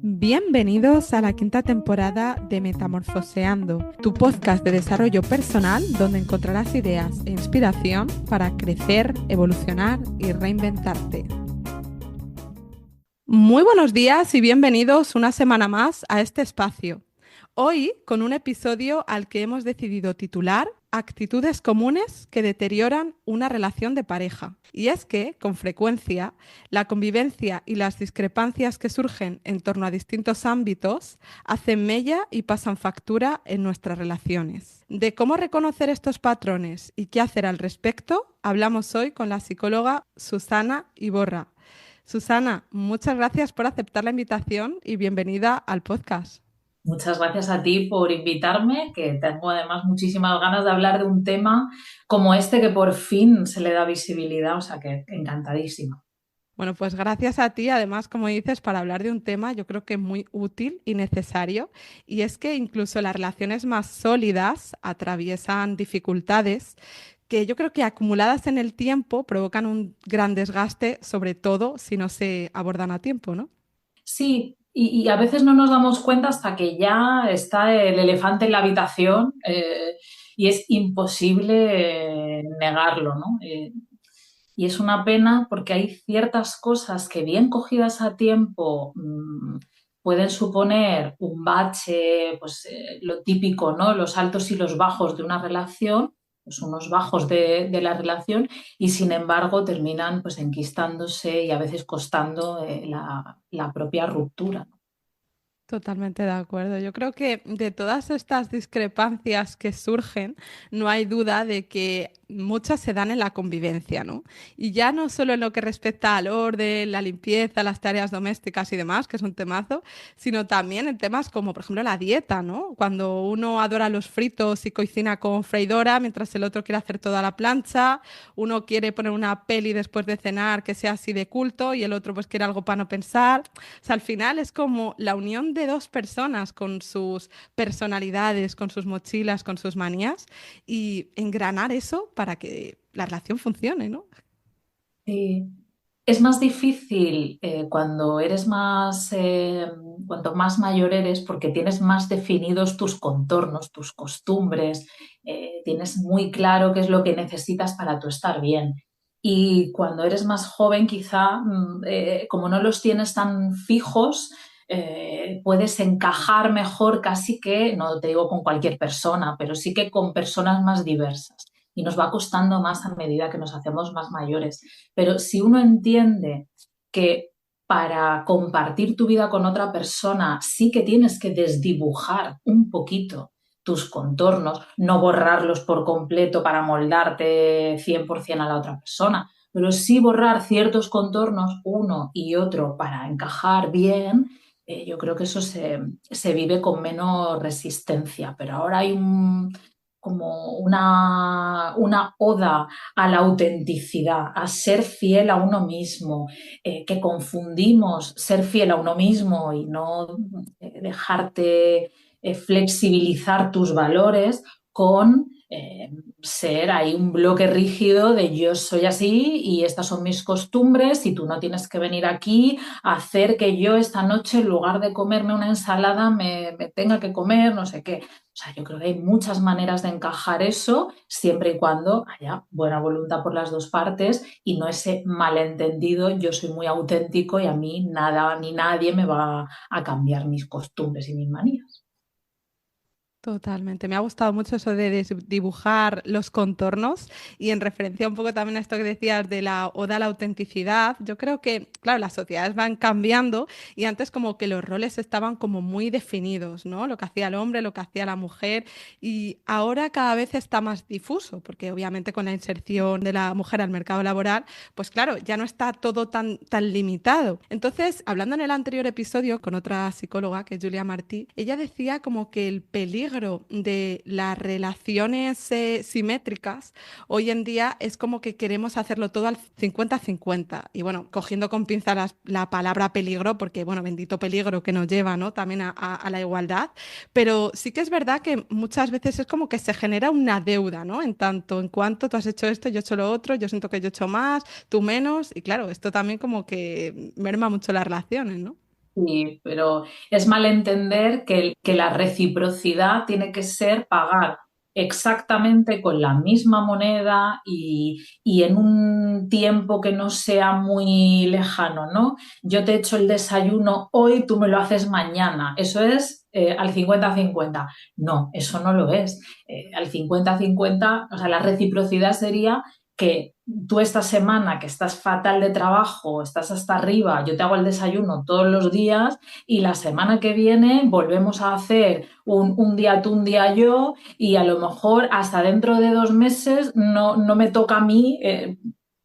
Bienvenidos a la quinta temporada de Metamorfoseando, tu podcast de desarrollo personal donde encontrarás ideas e inspiración para crecer, evolucionar y reinventarte. Muy buenos días y bienvenidos una semana más a este espacio. Hoy con un episodio al que hemos decidido titular Actitudes comunes que deterioran una relación de pareja. Y es que, con frecuencia, la convivencia y las discrepancias que surgen en torno a distintos ámbitos hacen mella y pasan factura en nuestras relaciones. De cómo reconocer estos patrones y qué hacer al respecto, hablamos hoy con la psicóloga Susana Iborra. Susana, muchas gracias por aceptar la invitación y bienvenida al podcast. Muchas gracias a ti por invitarme, que tengo además muchísimas ganas de hablar de un tema como este que por fin se le da visibilidad, o sea que encantadísima. Bueno, pues gracias a ti, además, como dices, para hablar de un tema yo creo que muy útil y necesario, y es que incluso las relaciones más sólidas atraviesan dificultades que yo creo que acumuladas en el tiempo provocan un gran desgaste, sobre todo si no se abordan a tiempo, ¿no? Sí, y a veces no nos damos cuenta hasta que ya está el elefante en la habitación y es imposible negarlo, ¿no? Y es una pena porque hay ciertas cosas que bien cogidas a tiempo pueden suponer un bache, pues lo típico, ¿no? Los altos y los bajos de una relación, pues unos bajos de la relación y sin embargo terminan pues enquistándose y a veces costando la propia ruptura. Totalmente de acuerdo. Yo creo que de todas estas discrepancias que surgen, no hay duda de que muchas se dan en la convivencia, ¿no? Y ya no solo en lo que respecta al orden, la limpieza, las tareas domésticas y demás, que es un temazo, sino también en temas como, por ejemplo, la dieta, ¿no? Cuando uno adora los fritos y cocina con freidora, mientras el otro quiere hacer toda la plancha, uno quiere poner una peli después de cenar que sea así de culto y el otro pues quiere algo para no pensar. O sea, al final es como la unión de dos personas con sus personalidades, con sus mochilas, con sus manías y engranar eso para que la relación funcione, ¿no? Sí. Es más difícil cuando eres cuanto más mayor eres, porque tienes más definidos tus contornos, tus costumbres, tienes muy claro qué es lo que necesitas para tu estar bien. Y cuando eres más joven, quizá, como no los tienes tan fijos, puedes encajar mejor casi que, no te digo con cualquier persona, pero sí que con personas más diversas. Y nos va costando más a medida que nos hacemos más mayores. Pero si uno entiende que para compartir tu vida con otra persona sí que tienes que desdibujar un poquito tus contornos, no borrarlos por completo para moldarte 100% a la otra persona, pero sí borrar ciertos contornos uno y otro para encajar bien, yo creo que eso se vive con menos resistencia. Pero ahora hay como una oda a la autenticidad, a ser fiel a uno mismo, que confundimos ser fiel a uno mismo y no dejarte flexibilizar tus valores con ser ahí un bloque rígido de yo soy así y estas son mis costumbres y tú no tienes que venir aquí a hacer que yo esta noche en lugar de comerme una ensalada me tenga que comer no sé qué. O sea, yo creo que hay muchas maneras de encajar eso siempre y cuando haya buena voluntad por las dos partes y no ese malentendido, yo soy muy auténtico y a mí nada ni nadie me va a cambiar mis costumbres y mis manías. Totalmente. Me ha gustado mucho eso de dibujar los contornos y en referencia un poco también a esto que decías de la oda a la autenticidad. Yo creo que, claro, las sociedades van cambiando y antes como que los roles estaban como muy definidos, ¿no? Lo que hacía el hombre, lo que hacía la mujer y ahora cada vez está más difuso porque obviamente con la inserción de la mujer al mercado laboral, pues claro, ya no está todo tan limitado. Entonces, hablando en el anterior episodio con otra psicóloga que es Julia Martí, ella decía como que el peligro de las relaciones simétricas hoy en día es como que queremos hacerlo todo al 50-50. Y bueno, cogiendo con pinzas la palabra peligro, porque bueno, bendito peligro que nos lleva, ¿no? También a la igualdad. Pero sí que es verdad que muchas veces es como que se genera una deuda, ¿no? En tanto, en cuanto tú has hecho esto, yo he hecho lo otro, yo siento que yo he hecho más, tú menos. Y claro, esto también como que merma mucho las relaciones, ¿no? Sí, pero es malentender que la reciprocidad tiene que ser pagar exactamente con la misma moneda y en un tiempo que no sea muy lejano, ¿no? Yo te echo el desayuno hoy, tú me lo haces mañana. Eso es al 50-50. No, eso no lo es. Al 50-50, o sea, la reciprocidad sería que tú esta semana que estás fatal de trabajo, estás hasta arriba, yo te hago el desayuno todos los días y la semana que viene volvemos a hacer un día tú, un día yo y a lo mejor hasta dentro de 2 meses no me toca a mí,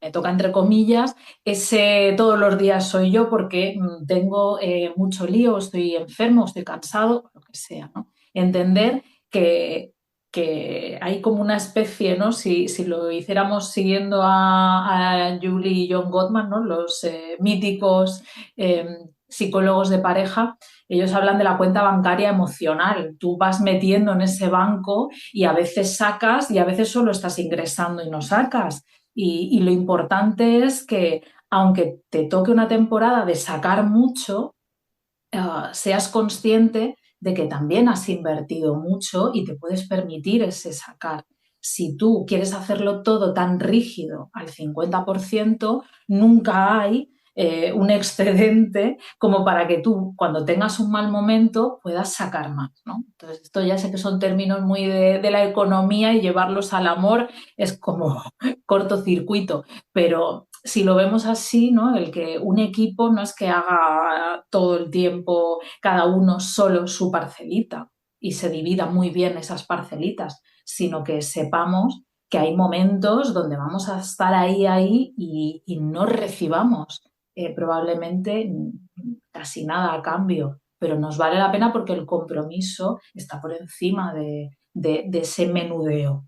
me toca entre comillas, ese todos los días soy yo porque tengo mucho lío, estoy enfermo, estoy cansado, lo que sea, ¿no? Entender que, que hay como una especie, ¿no? Si lo hiciéramos siguiendo a Julie y John Gottman, ¿no? Los míticos eh, psicólogos de pareja, ellos hablan de la cuenta bancaria emocional. Tú vas metiendo en ese banco y a veces sacas y a veces solo estás ingresando y no sacas. Y lo importante es que aunque te toque una temporada de sacar mucho, seas consciente de que también has invertido mucho y te puedes permitir ese sacar. Si tú quieres hacerlo todo tan rígido al 50%, nunca hay un excedente como para que tú, cuando tengas un mal momento, puedas sacar más, ¿no? Entonces, esto ya sé que son términos muy de la economía y llevarlos al amor es como cortocircuito, pero si lo vemos así, ¿no? El que un equipo no es que haga todo el tiempo cada uno solo su parcelita y se divida muy bien esas parcelitas, sino que sepamos que hay momentos donde vamos a estar ahí y no recibamos probablemente casi nada a cambio, pero nos vale la pena porque el compromiso está por encima de ese menudeo.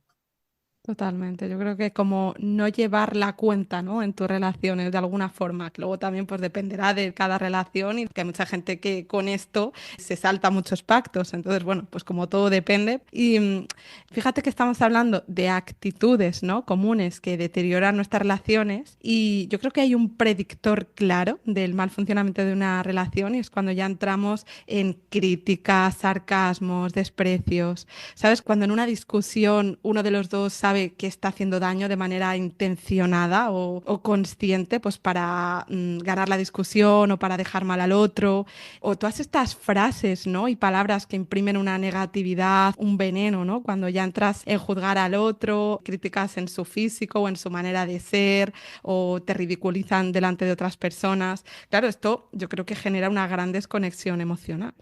Totalmente, yo creo que como no llevar la cuenta, ¿no? En tus relaciones de alguna forma, que luego también pues dependerá de cada relación y que hay mucha gente que con esto se salta muchos pactos, entonces bueno, pues como todo depende. Y fíjate que estamos hablando de actitudes, ¿no? Comunes que deterioran nuestras relaciones y yo creo que hay un predictor claro del mal funcionamiento de una relación y es cuando ya entramos en críticas, sarcasmos, desprecios. ¿Sabes? Cuando en una discusión uno de los dos sabe que está haciendo daño de manera intencionada o consciente, pues para ganar la discusión o para dejar mal al otro, o todas estas frases, ¿no? Y palabras que imprimen una negatividad, un veneno, ¿no? Cuando ya entras en juzgar al otro, críticas en su físico o en su manera de ser, o te ridiculizan delante de otras personas. Claro, esto yo creo que genera una gran desconexión emocional.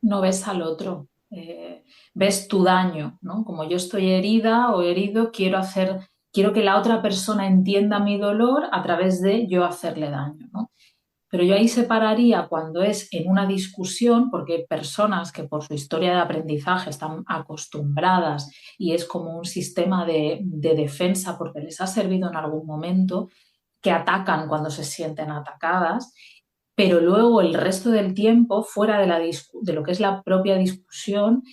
No ves al otro, ves tu daño, ¿no? Como yo estoy herida o herido, quiero que la otra persona entienda mi dolor a través de yo hacerle daño, ¿no? Pero yo ahí separaría cuando es en una discusión, porque hay personas que por su historia de aprendizaje están acostumbradas y es como un sistema de defensa porque les ha servido en algún momento, que atacan cuando se sienten atacadas, pero luego el resto del tiempo, fuera de lo que es la propia discusión,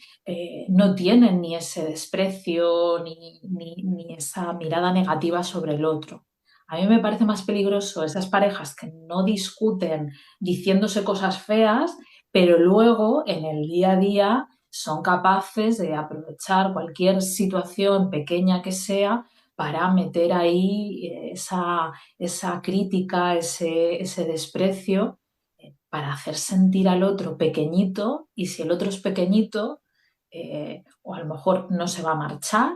no tienen ni ese desprecio ni esa mirada negativa sobre el otro. A mí me parece más peligroso esas parejas que no discuten diciéndose cosas feas, pero luego en el día a día son capaces de aprovechar cualquier situación pequeña que sea para meter ahí esa crítica, ese desprecio, para hacer sentir al otro pequeñito y si el otro es pequeñito, o a lo mejor no se va a marchar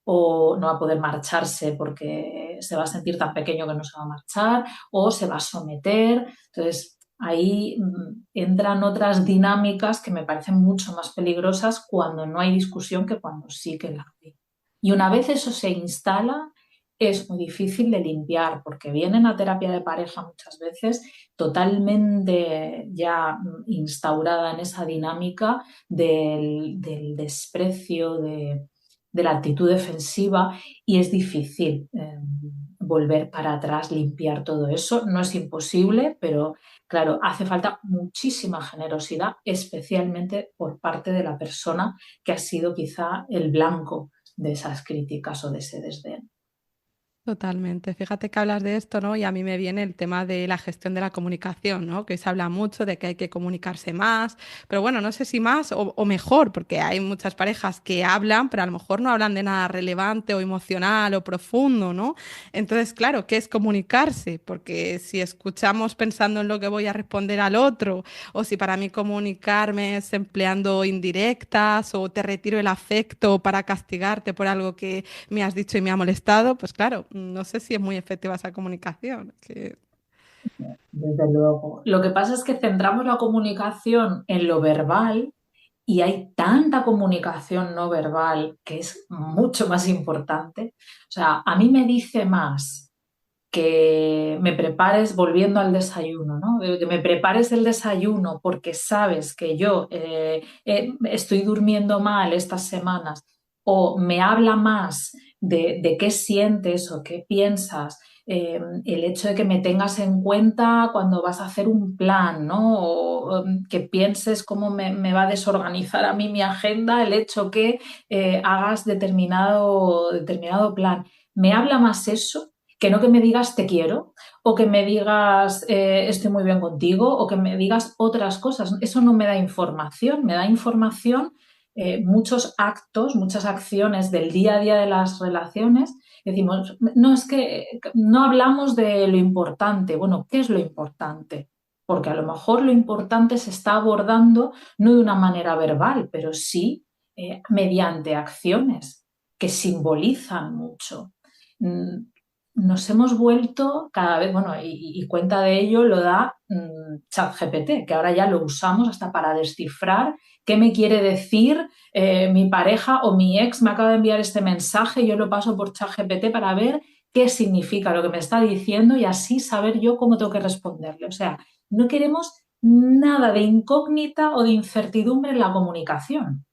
o no va a poder marcharse porque se va a sentir tan pequeño que no se va a marchar o se va a someter. Entonces, ahí entran otras dinámicas que me parecen mucho más peligrosas cuando no hay discusión que cuando sí que la hay. Y una vez eso se instala, es muy difícil de limpiar porque vienen a terapia de pareja muchas veces totalmente ya instaurada en esa dinámica del desprecio, de la actitud defensiva y es difícil volver para atrás, limpiar todo eso. No es imposible, pero claro, hace falta muchísima generosidad, especialmente por parte de la persona que ha sido quizá el blanco de esas críticas o de ese desdén. Totalmente. Fíjate que hablas de esto, ¿no? Y a mí me viene el tema de la gestión de la comunicación, ¿no? Que se habla mucho de que hay que comunicarse más, pero bueno, no sé si más o mejor, porque hay muchas parejas que hablan, pero a lo mejor no hablan de nada relevante o emocional o profundo, ¿no? Entonces, claro, ¿qué es comunicarse? Porque si escuchamos pensando en lo que voy a responder al otro, o si para mí comunicarme es empleando indirectas o te retiro el afecto para castigarte por algo que me has dicho y me ha molestado, pues claro, no sé si es muy efectiva esa comunicación. Desde luego. Lo que pasa es que centramos la comunicación en lo verbal y hay tanta comunicación no verbal que es mucho más importante. O sea, a mí me dice más que me prepares, volviendo al desayuno, ¿no? Que me prepares el desayuno porque sabes que yo estoy durmiendo mal estas semanas, o me habla más de qué sientes o qué piensas, el hecho de que me tengas en cuenta cuando vas a hacer un plan, ¿no? O que pienses cómo me va a desorganizar a mí mi agenda, el hecho que hagas determinado plan. Me habla más eso que no que me digas te quiero, o que me digas estoy muy bien contigo, o que me digas otras cosas. Eso no me da información muchos actos, muchas acciones del día a día de las relaciones. Decimos, no, es que no hablamos de lo importante. Bueno, ¿qué es lo importante? Porque a lo mejor lo importante se está abordando no de una manera verbal, pero sí mediante acciones que simbolizan mucho. Mm, Nos hemos vuelto cada vez, bueno, y cuenta de ello lo da ChatGPT, que ahora ya lo usamos hasta para descifrar qué me quiere decir mi pareja o mi ex me acaba de enviar este mensaje, yo lo paso por ChatGPT para ver qué significa lo que me está diciendo y así saber yo cómo tengo que responderle. O sea, no queremos nada de incógnita o de incertidumbre en la comunicación.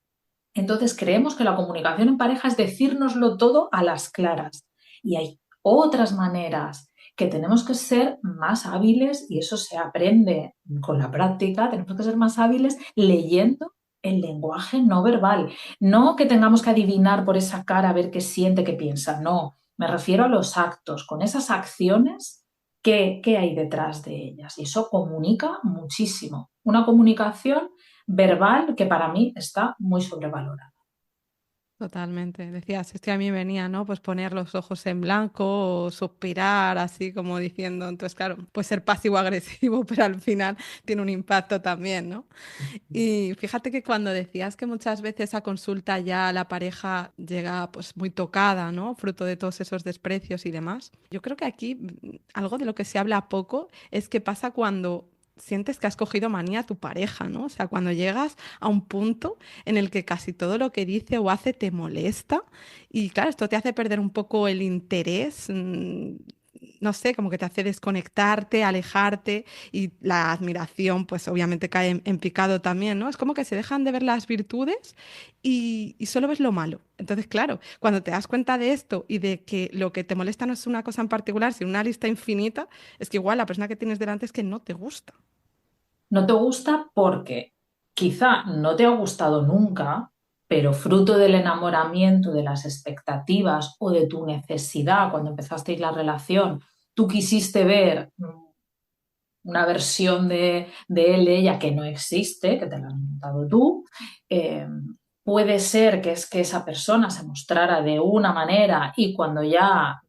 Entonces creemos que la comunicación en pareja es decírnoslo todo a las claras. Y hay otras maneras que tenemos que ser más hábiles, y eso se aprende con la práctica. Tenemos que ser más hábiles leyendo el lenguaje no verbal. No que tengamos que adivinar por esa cara a ver qué siente, qué piensa. No, me refiero a los actos. Con esas acciones, ¿qué hay detrás de ellas? Y eso comunica muchísimo. Una comunicación verbal que para mí está muy sobrevalorada. Totalmente. Decías, es que a mí venía, ¿no? Pues poner los ojos en blanco o suspirar, así como diciendo, entonces, claro, puede ser pasivo-agresivo, pero al final tiene un impacto también, ¿no? Y fíjate que cuando decías que muchas veces a consulta ya la pareja llega pues muy tocada, ¿no? Fruto de todos esos desprecios y demás. Yo creo que aquí algo de lo que se habla poco es qué pasa cuando sientes que has cogido manía a tu pareja, ¿no? O sea, cuando llegas a un punto en el que casi todo lo que dice o hace te molesta y claro, esto te hace perder un poco el interés. No sé, como que te hace desconectarte, alejarte y la admiración, pues obviamente cae en picado también, ¿no? Es como que se dejan de ver las virtudes y solo ves lo malo. Entonces, claro, cuando te das cuenta de esto y de que lo que te molesta no es una cosa en particular, sino una lista infinita, es que igual la persona que tienes delante es que no te gusta. No te gusta porque quizá no te ha gustado nunca, pero fruto del enamoramiento, de las expectativas o de tu necesidad cuando empezasteis la relación, tú quisiste ver una versión de él, de ella que no existe, que te la has montado tú. Eh, Puede ser que es que esa persona se mostrara de una manera y cuando ya,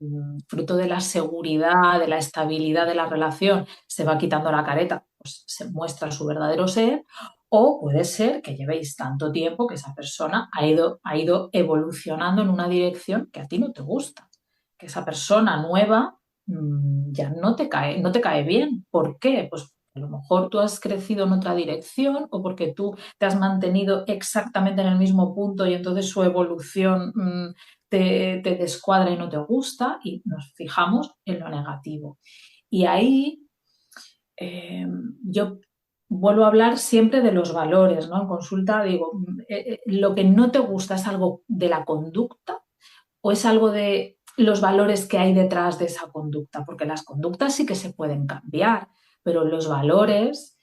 fruto de la seguridad, de la estabilidad de la relación, se va quitando la careta, pues se muestra su verdadero ser. O puede ser que llevéis tanto tiempo que esa persona ha ido evolucionando en una dirección que a ti no te gusta, que esa persona nueva ya no te cae bien. ¿Por qué? Pues a lo mejor tú has crecido en otra dirección o porque tú te has mantenido exactamente en el mismo punto y entonces su evolución te descuadra y no te gusta y nos fijamos en lo negativo. Y ahí yo vuelvo a hablar siempre de los valores, ¿no? En consulta digo, lo que no te gusta es algo de la conducta o es algo de los valores que hay detrás de esa conducta, porque las conductas sí que se pueden cambiar, pero los valores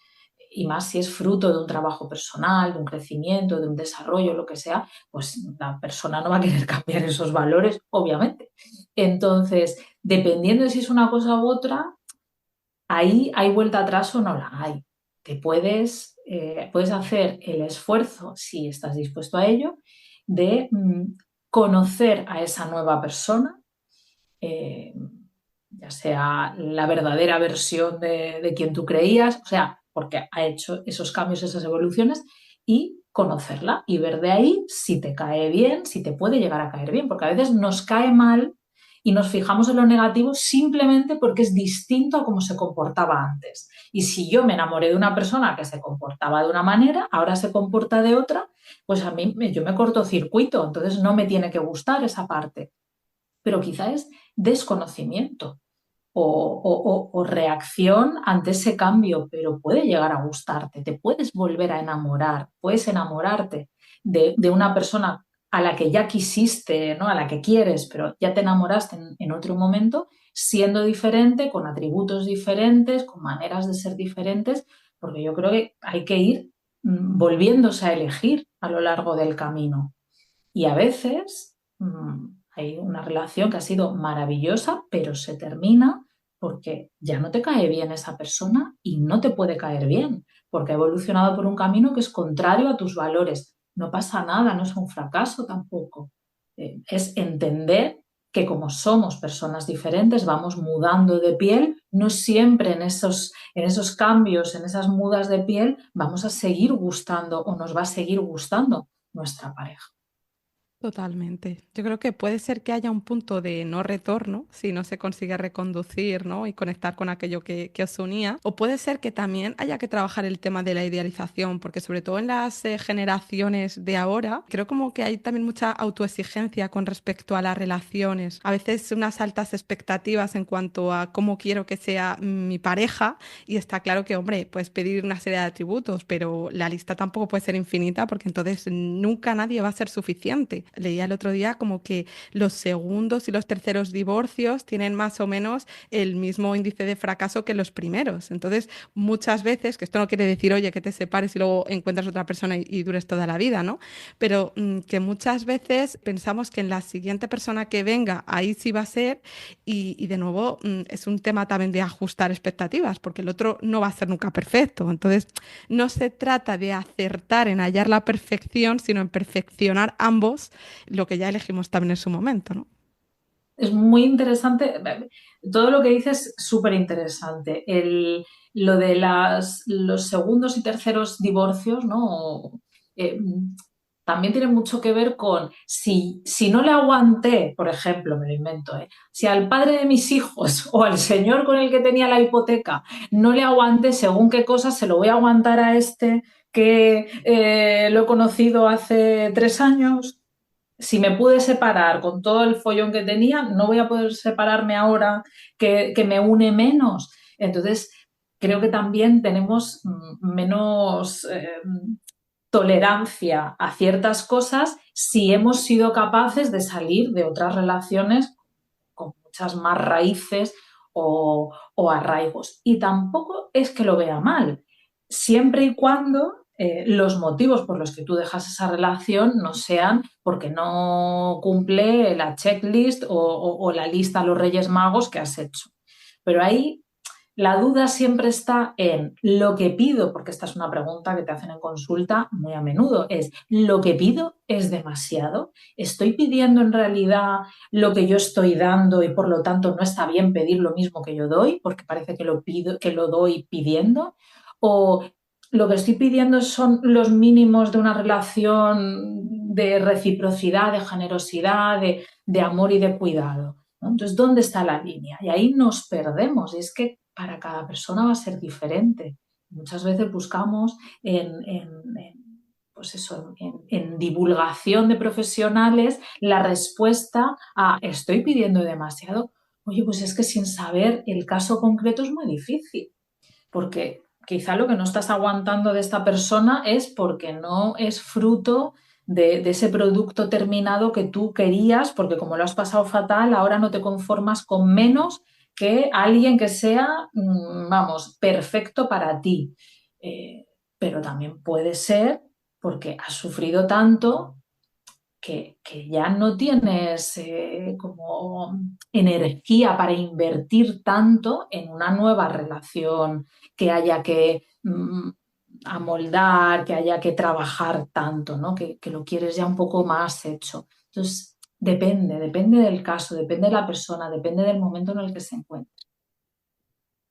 y más si es fruto de un trabajo personal, de un crecimiento, de un desarrollo, lo que sea, pues la persona no va a querer cambiar esos valores, obviamente. Entonces, dependiendo de si es una cosa u otra, ahí hay vuelta atrás o no la hay. Puedes hacer el esfuerzo, si estás dispuesto a ello, de conocer a esa nueva persona, eh, ya sea la verdadera versión de quien tú creías, o sea, porque ha hecho esos cambios, esas evoluciones, y conocerla y ver de ahí si te cae bien, si te puede llegar a caer bien, porque a veces nos cae mal y nos fijamos en lo negativo simplemente porque es distinto a cómo se comportaba antes. Y si yo me enamoré de una persona que se comportaba de una manera, ahora se comporta de otra, pues a mí yo me cortocircuito, entonces no me tiene que gustar esa parte. Pero quizá es desconocimiento o reacción ante ese cambio, pero puede llegar a gustarte, te puedes volver a enamorar, puedes enamorarte de una persona a la que ya quisiste, ¿no? A la que quieres, pero ya te enamoraste en otro momento, siendo diferente, con atributos diferentes, con maneras de ser diferentes, porque yo creo que hay que ir volviéndose a elegir a lo largo del camino. Y a veces hay una relación que ha sido maravillosa, pero se termina porque ya no te cae bien esa persona y no te puede caer bien, porque ha evolucionado por un camino que es contrario a tus valores. No pasa nada, no es un fracaso tampoco. Es entender que como somos personas diferentes, vamos mudando de piel, no siempre en esos cambios, en esas mudas de piel, vamos a seguir gustando o nos va a seguir gustando nuestra pareja. Totalmente. Yo creo que puede ser que haya un punto de no retorno si no se consigue reconducir, ¿no? Y conectar con aquello que os unía. O puede ser que también haya que trabajar el tema de la idealización, porque sobre todo en las generaciones de ahora, creo como que hay también mucha autoexigencia con respecto a las relaciones. A veces unas altas expectativas en cuanto a cómo quiero que sea mi pareja y está claro que, hombre, puedes pedir una serie de atributos, pero la lista tampoco puede ser infinita porque entonces nunca nadie va a ser suficiente. Leía el otro día como que los segundos y los terceros divorcios tienen más o menos el mismo índice de fracaso que los primeros. Entonces, muchas veces, que esto no quiere decir, oye, que te separes y luego encuentras otra persona y dures toda la vida, ¿no? Pero que muchas veces pensamos que en la siguiente persona que venga, ahí sí va a ser y de nuevo es un tema también de ajustar expectativas, porque el otro no va a ser nunca perfecto. Entonces, no se trata de acertar en hallar la perfección, sino en perfeccionar ambos lo que ya elegimos también en su momento, ¿no? Es muy interesante, todo lo que dices es súper interesante. Lo de los segundos y terceros divorcios, ¿no? Eh, También tiene mucho que ver con si no le aguanté, por ejemplo, me lo invento, si al padre de mis hijos o al señor con el que tenía la hipoteca no le aguanté según qué cosas, se lo voy a aguantar a este que lo he conocido hace 3 años. Si me pude separar con todo el follón que tenía, no voy a poder separarme ahora que me une menos. Entonces, creo que también tenemos menos tolerancia a ciertas cosas si hemos sido capaces de salir de otras relaciones con muchas más raíces o arraigos. Y tampoco es que lo vea mal, siempre y cuando los motivos por los que tú dejas esa relación no sean porque no cumple la checklist o la lista a los Reyes Magos que has hecho. Pero ahí la duda siempre está en lo que pido, porque esta es una pregunta que te hacen en consulta muy a menudo, es ¿lo que pido es demasiado? ¿Estoy pidiendo en realidad lo que yo estoy dando y por lo tanto no está bien pedir lo mismo que yo doy, porque parece que lo pido, que lo doy pidiendo? ¿O lo que estoy pidiendo son los mínimos de una relación de reciprocidad, de generosidad, de amor y de cuidado? ¿No? Entonces, ¿dónde está la línea? Y ahí nos perdemos. Y es que para cada persona va a ser diferente. Muchas veces buscamos pues eso, en divulgación de profesionales la respuesta a estoy pidiendo demasiado. Oye, pues es que sin saber el caso concreto es muy difícil, porque quizá lo que no estás aguantando de esta persona es porque no es fruto de ese producto terminado que tú querías, porque como lo has pasado fatal, ahora no te conformas con menos que alguien que sea, vamos, perfecto para ti. pero también puede ser porque has sufrido tanto que ya no tienes como energía para invertir tanto en una nueva relación que haya que amoldar, que haya que trabajar tanto, ¿no? Que lo quieres ya un poco más hecho. Entonces, depende del caso, depende de la persona, depende del momento en el que se encuentre.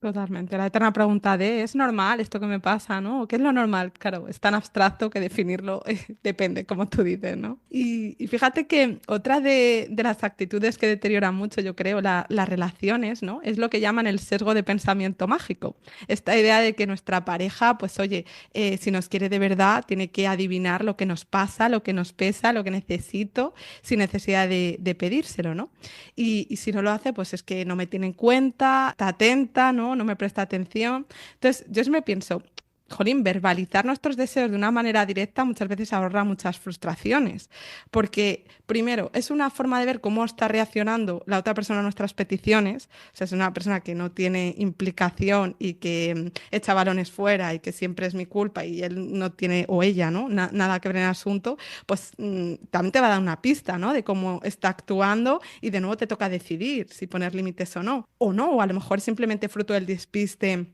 Totalmente. La eterna pregunta de, ¿es normal esto que me pasa, no? ¿Qué es lo normal? Claro, es tan abstracto que definirlo depende, como tú dices, ¿no? Y fíjate que otra de las actitudes que deterioran mucho, yo creo, las relaciones, ¿no? Es lo que llaman el sesgo de pensamiento mágico. Esta idea de que nuestra pareja, pues oye, si nos quiere de verdad, tiene que adivinar lo que nos pasa, lo que nos pesa, lo que necesito, sin necesidad de pedírselo, ¿no? Y si no lo hace, pues es que no me tiene en cuenta, está atenta, ¿no? No me presta atención. Entonces, yo sí me pienso, jolín, verbalizar nuestros deseos de una manera directa muchas veces ahorra muchas frustraciones, porque primero, es una forma de ver cómo está reaccionando la otra persona a nuestras peticiones, o sea, es una persona que no tiene implicación y que echa balones fuera y que siempre es mi culpa y él no tiene, o ella, ¿no? Nada que ver en el asunto, pues también te va a dar una pista, ¿no? De cómo está actuando y de nuevo te toca decidir si poner límites o no. O no, o a lo mejor simplemente fruto del despiste.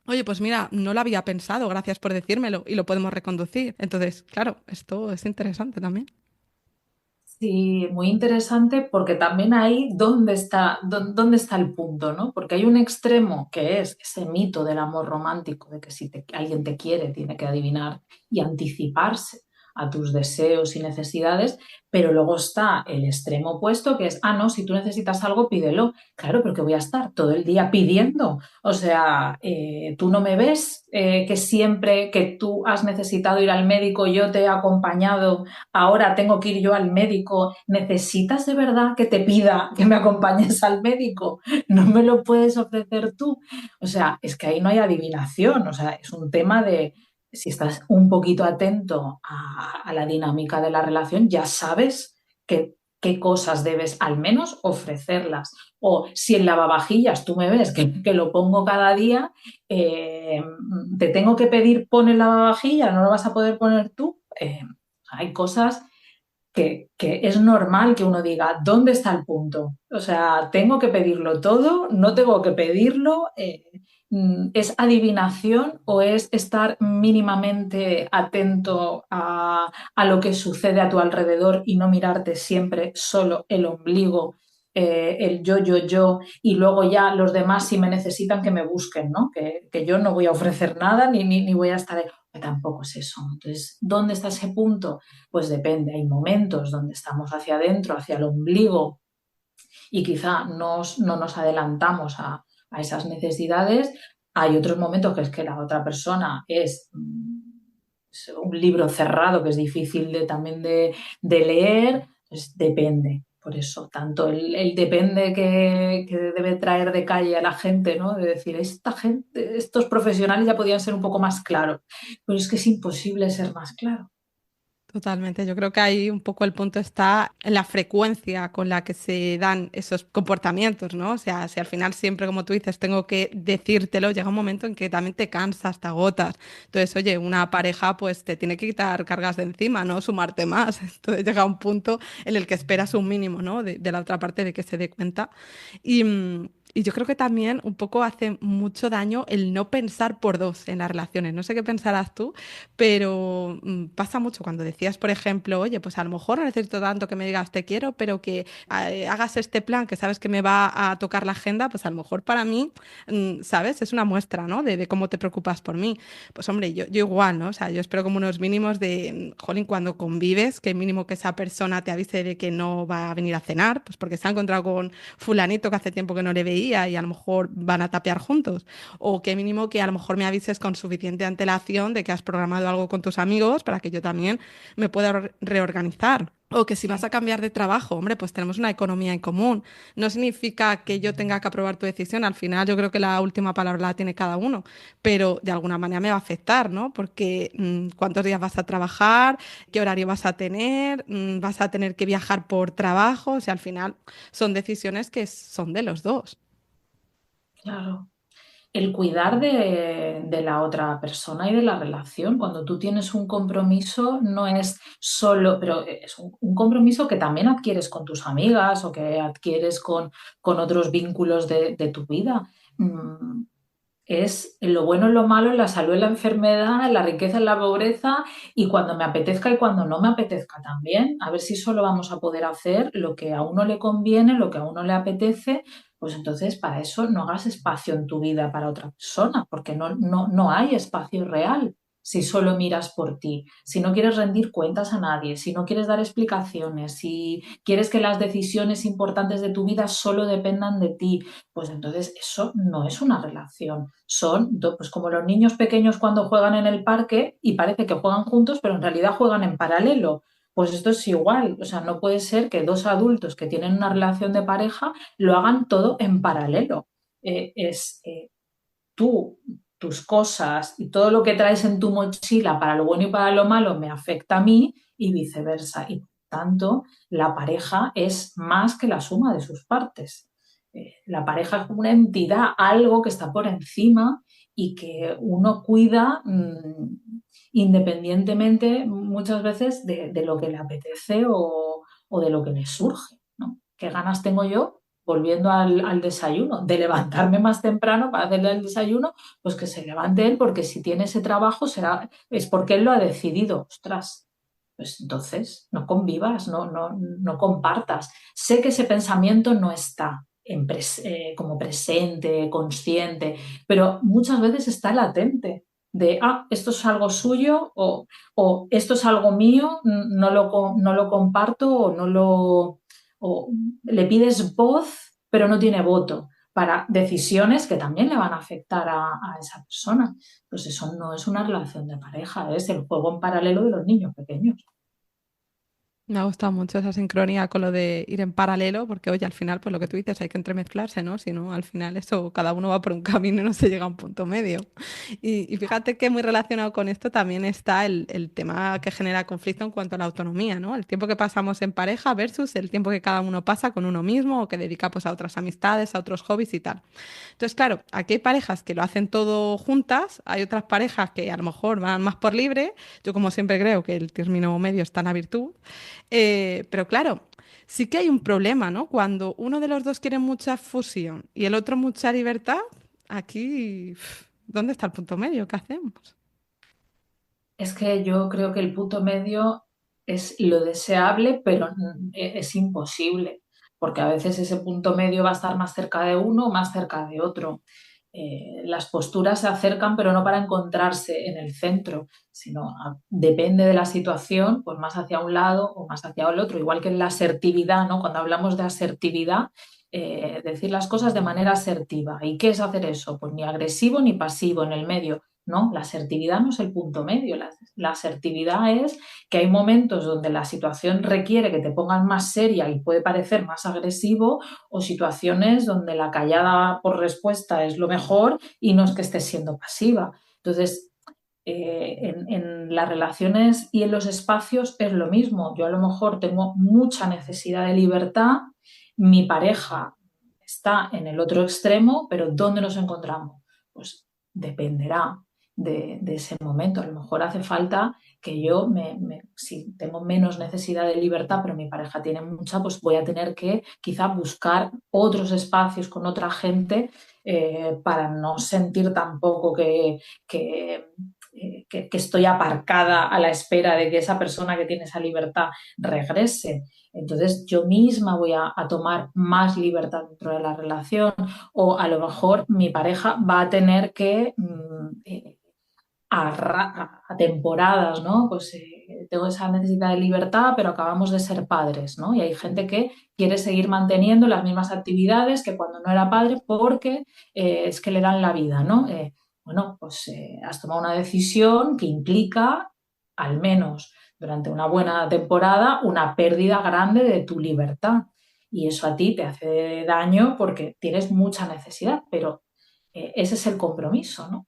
Oye, pues mira, no lo había pensado, gracias por decírmelo y lo podemos reconducir. Entonces, claro, esto es interesante también. Sí, muy interesante porque también ahí dónde está el punto, ¿no? Porque hay un extremo que es ese mito del amor romántico, de que si alguien te quiere tiene que adivinar y anticiparse a tus deseos y necesidades, pero luego está el extremo opuesto que es, ah, no, si tú necesitas algo, pídelo. Claro, porque voy a estar todo el día pidiendo. O sea, tú no me ves que siempre que tú has necesitado ir al médico, yo te he acompañado, ahora tengo que ir yo al médico, ¿necesitas de verdad que te pida que me acompañes al médico? ¿No me lo puedes ofrecer tú? O sea, es que ahí no hay adivinación, o sea, es un tema de si estás un poquito atento a la dinámica de la relación, ya sabes qué cosas debes al menos ofrecerlas. O si en lavavajillas tú me ves que lo pongo cada día, te tengo que pedir pon el lavavajillas, no lo vas a poder poner tú. Hay cosas que es normal que uno diga, ¿dónde está el punto? O sea, ¿tengo que pedirlo todo? ¿No tengo que pedirlo? ¿Es adivinación o es estar mínimamente atento a lo que sucede a tu alrededor y no mirarte siempre solo el ombligo, el yo, y luego ya los demás si me necesitan que me busquen, ¿no? Que yo no voy a ofrecer nada ni voy a estar ahí. Que tampoco es eso. Entonces, ¿dónde está ese punto? Pues depende, hay momentos donde estamos hacia adentro, hacia el ombligo y quizá no nos adelantamos a esas necesidades. Hay otros momentos que es que la otra persona es un libro cerrado que es difícil también de leer, pues depende. Por eso, tanto el depende que debe traer de calle a la gente, ¿no? De decir, esta gente, estos profesionales ya podían ser un poco más claros, pero es que es imposible ser más claro. Totalmente, yo creo que ahí un poco el punto está en la frecuencia con la que se dan esos comportamientos, ¿no? O sea, si al final siempre, como tú dices, tengo que decírtelo, llega un momento en que también te cansas, te agotas. Entonces, oye, una pareja pues te tiene que quitar cargas de encima, ¿no? Sumarte más. Entonces llega un punto en el que esperas un mínimo, ¿no? De la otra parte de que se dé cuenta. Y yo creo que también un poco hace mucho daño el no pensar por dos en las relaciones. No sé qué pensarás tú, pero pasa mucho cuando decías, por ejemplo, oye, pues a lo mejor no necesito tanto que me digas te quiero, pero que hagas este plan que sabes que me va a tocar la agenda, pues a lo mejor para mí, ¿sabes? Es una muestra, ¿no? De cómo te preocupas por mí. Pues hombre, yo igual, ¿no? O sea, yo espero como unos mínimos de, jolín, cuando convives, que mínimo que esa persona te avise de que no va a venir a cenar, pues porque se ha encontrado con fulanito que hace tiempo que no le veía y a lo mejor van a tapear juntos. O que mínimo que a lo mejor me avises con suficiente antelación de que has programado algo con tus amigos para que yo también me pueda reorganizar. O que si vas a cambiar de trabajo, hombre, pues tenemos una economía en común. No significa que yo tenga que aprobar tu decisión. Al final yo creo que la última palabra la tiene cada uno, pero de alguna manera me va a afectar, ¿no? Porque cuántos días vas a trabajar, qué horario vas a tener, vas a tener que viajar por trabajo. O sea, al final son decisiones que son de los dos. Claro. el cuidar de la otra persona y de la relación. Cuando tú tienes un compromiso, no es solo, pero es un compromiso que también adquieres con tus amigas o que adquieres con otros vínculos de tu vida. Mm, es en lo bueno, en lo malo, en la salud, en la enfermedad, en la riqueza, en la pobreza, y cuando me apetezca y cuando no me apetezca también. A ver si solo vamos a poder hacer lo que a uno le conviene, lo que a uno le apetece. Pues entonces para eso no hagas espacio en tu vida para otra persona, porque no hay espacio real si solo miras por ti, si no quieres rendir cuentas a nadie, si no quieres dar explicaciones, si quieres que las decisiones importantes de tu vida solo dependan de ti, pues entonces eso no es una relación. Pues como los niños pequeños cuando juegan en el parque y parece que juegan juntos, pero en realidad juegan en paralelo. Pues esto es igual, o sea, no puede ser que dos adultos que tienen una relación de pareja lo hagan todo en paralelo. Es tú, tus cosas y todo lo que traes en tu mochila para lo bueno y para lo malo me afecta a mí y viceversa. Y por tanto, la pareja es más que la suma de sus partes. La pareja es una entidad, algo que está por encima y que uno cuida independientemente muchas veces de lo que le apetece o de lo que le surge, ¿no? ¿Qué ganas tengo yo, volviendo al desayuno, de levantarme más temprano para hacerle el desayuno? Pues que se levante él, porque si tiene ese trabajo es porque él lo ha decidido. Ostras, pues entonces no convivas, no compartas. Sé que ese pensamiento no está como presente, consciente, pero muchas veces está latente de, esto es algo suyo o esto es algo mío, no lo comparto o le pides voz, pero no tiene voto para decisiones que también le van a afectar a esa persona. Pues eso no es una relación de pareja, es el juego en paralelo de los niños pequeños. Me ha gustado mucho esa sincronía con lo de ir en paralelo, porque oye, al final, pues lo que tú dices, hay que entremezclarse, ¿no? Si no, al final eso, cada uno va por un camino y no se llega a un punto medio. Y fíjate que muy relacionado con esto también está el tema que genera conflicto en cuanto a la autonomía, ¿no? El tiempo que pasamos en pareja versus el tiempo que cada uno pasa con uno mismo o que dedica pues a otras amistades, a otros hobbies y tal. Entonces, claro, aquí hay parejas que lo hacen todo juntas, hay otras parejas que a lo mejor van más por libre. Yo como siempre creo que el término medio está en la virtud. Pero claro, sí que hay un problema, ¿no? Cuando uno de los dos quiere mucha fusión y el otro mucha libertad, aquí, ¿dónde está el punto medio? ¿Qué hacemos? Es que yo creo que el punto medio es lo deseable, pero es imposible, porque a veces ese punto medio va a estar más cerca de uno o más cerca de otro. Las posturas se acercan, pero no para encontrarse en el centro, sino depende de la situación, pues más hacia un lado o más hacia el otro. Igual que en la asertividad, ¿no? Cuando hablamos de asertividad, decir las cosas de manera asertiva. ¿Y qué es hacer eso? Pues ni agresivo ni pasivo, en el medio. No, la asertividad no es el punto medio. La asertividad es que hay momentos donde la situación requiere que te pongas más seria y puede parecer más agresivo, o situaciones donde la callada por respuesta es lo mejor y no es que estés siendo pasiva. Entonces, en las relaciones y en los espacios es lo mismo. Yo a lo mejor tengo mucha necesidad de libertad, mi pareja está en el otro extremo, pero ¿dónde nos encontramos? Pues dependerá de ese momento. A lo mejor hace falta que yo, si tengo menos necesidad de libertad, pero mi pareja tiene mucha, pues voy a tener que quizá buscar otros espacios con otra gente, para no sentir tampoco que estoy aparcada a la espera de que esa persona que tiene esa libertad regrese. Entonces yo misma voy a tomar más libertad dentro de la relación, o a lo mejor mi pareja va a tener que a temporadas, ¿no? Pues tengo esa necesidad de libertad, pero acabamos de ser padres, ¿no? Y hay gente que quiere seguir manteniendo las mismas actividades que cuando no era padre porque es que le dan la vida, ¿no? Bueno, pues has tomado una decisión que implica, al menos durante una buena temporada, una pérdida grande de tu libertad. Y eso a ti te hace daño porque tienes mucha necesidad, pero ese es el compromiso, ¿no?